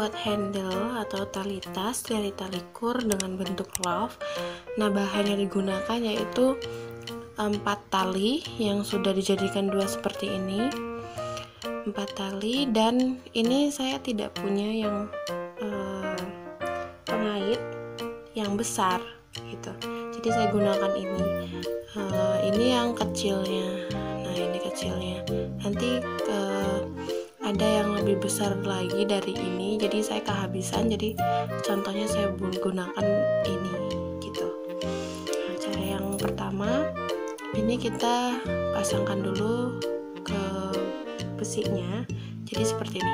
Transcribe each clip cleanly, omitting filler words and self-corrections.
membuat handle atau tali tas dari tali kur dengan bentuk love. Nah, bahan yang digunakan yaitu 4 tali yang sudah dijadikan 2 seperti ini, 4 tali, dan ini saya tidak punya yang pengait yang besar gitu, jadi saya gunakan ini yang kecilnya. Nah, ini kecilnya, nanti ada yang lebih besar lagi dari ini, jadi saya kehabisan, jadi contohnya saya gunakan ini gitu. Nah, cara yang pertama, ini kita pasangkan dulu ke besinya, jadi seperti ini.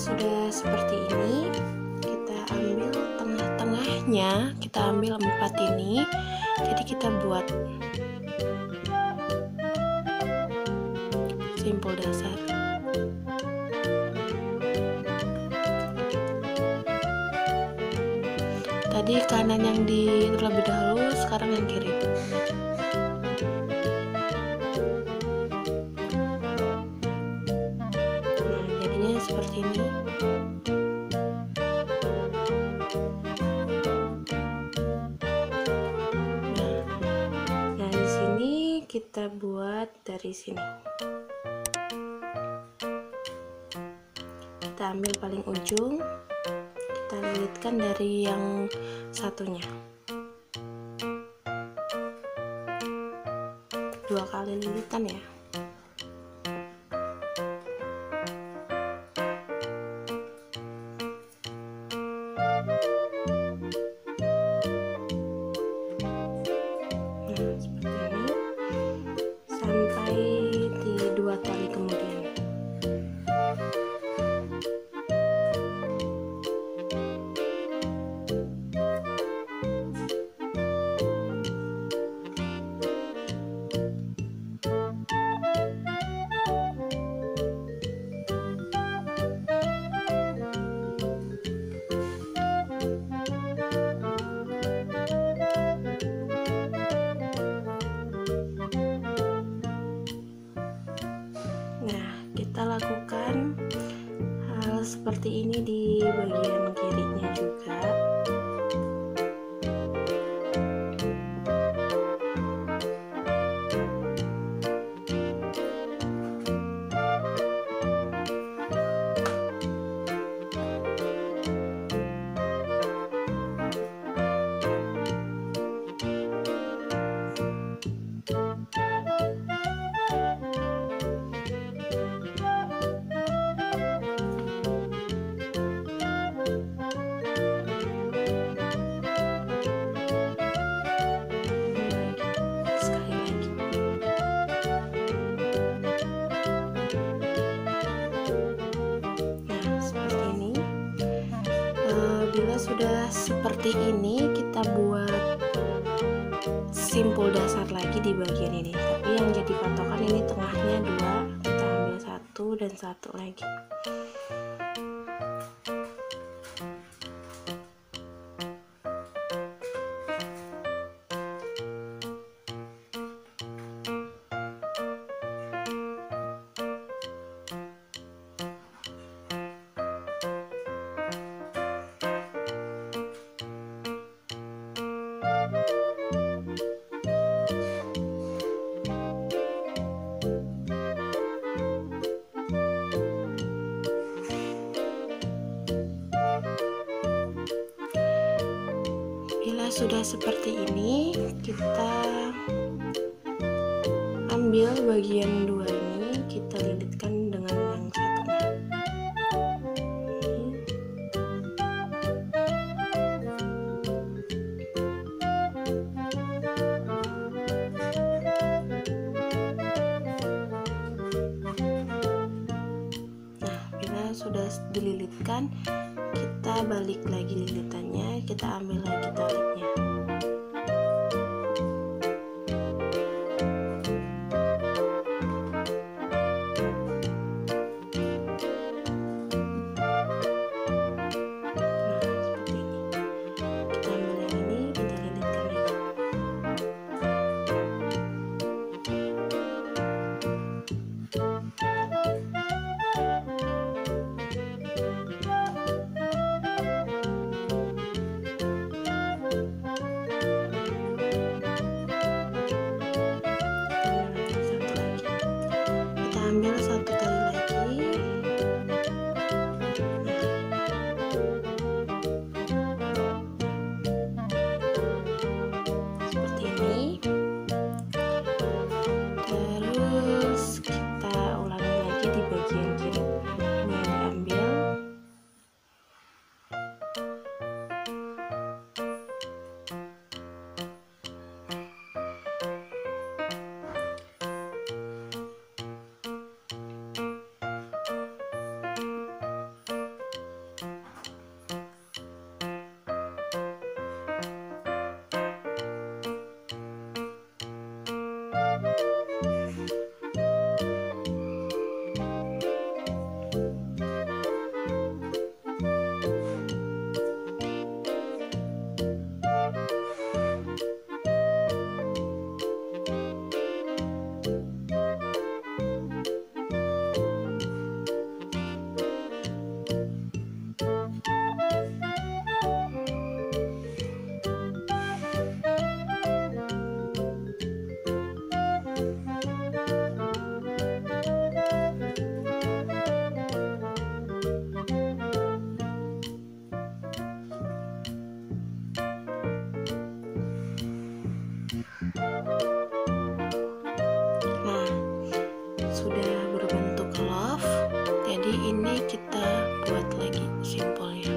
Sudah seperti ini, kita ambil tengah-tengahnya, kita ambil 4 ini, jadi kita buat simpul dasar. Tadi kanan yang terlebih dahulu, sekarang yang kiri. Nah, jadinya seperti ini. Nah, di sini kita buat dari sini. Kita ambil paling ujung, kita lilitkan dari yang satunya. 2 kali lilitan ya. Nah, seperti ini sampai di 2 tali kemudian. Nah, kita lakukan hal seperti ini di bagian kirinya juga. Bila sudah seperti ini, kita buat simpul dasar lagi di bagian ini, tapi yang jadi patokan ini tengahnya 2, kita ambil 1 dan 1 lagi. Bila sudah seperti ini, kita ambil bagian 2 ini, kita lilitkan dengan yang satunya. sudah dililitkan, kita balik lagi lilitannya, kita ambil lagi talinya. Ambil satu tali lagi. Seperti ini. Terus kita ulangi lagi di bagian kiri. Ini diambil. Sudah berbentuk love, jadi ini kita buat lagi simpulnya.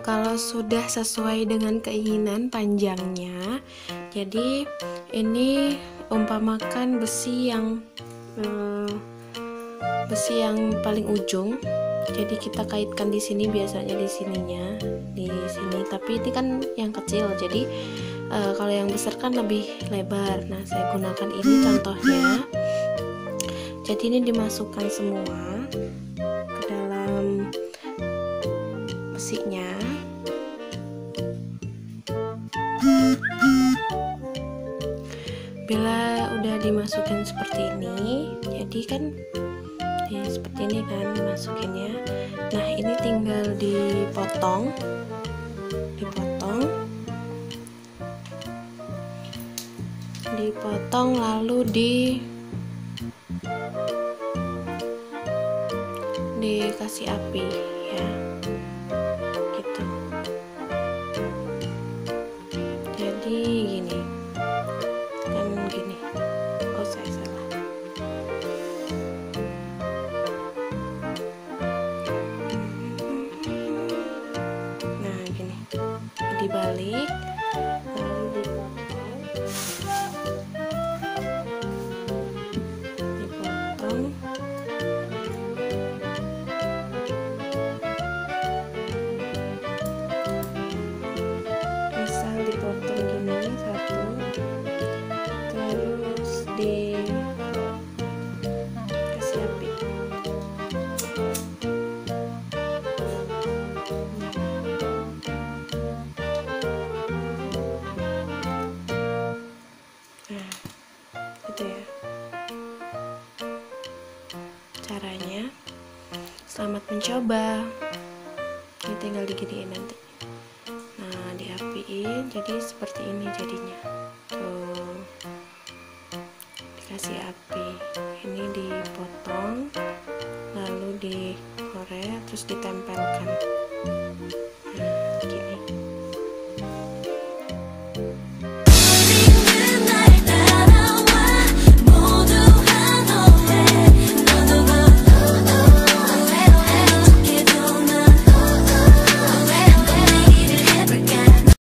kalau sudah sesuai dengan keinginan panjangnya, jadi ini umpamakan besi yang paling ujung, jadi kita kaitkan di sini, biasanya di sininya di sini, tapi ini kan yang kecil, jadi kalau yang besar kan lebih lebar. Nah, saya gunakan ini contohnya. Jadi ini dimasukkan semua ke dalam besinya. Bila udah dimasukin seperti ini, jadi kan seperti ini kan dimasukinnya. Nah, ini tinggal dipotong lalu dikasih api ya, gitu. Jadi gini kan, gini, oh saya salah. Nah, gini dibalik lalu dipotong misal dipotong gini satu, terus dikasih api. Nah, gitu ya caranya. Selamat mencoba. Ini tinggal diginiin nanti. Nah, diapiin jadi seperti ini jadinya. Tuh, dikasih api. Ini dipotong lalu dikorek terus ditempelkan.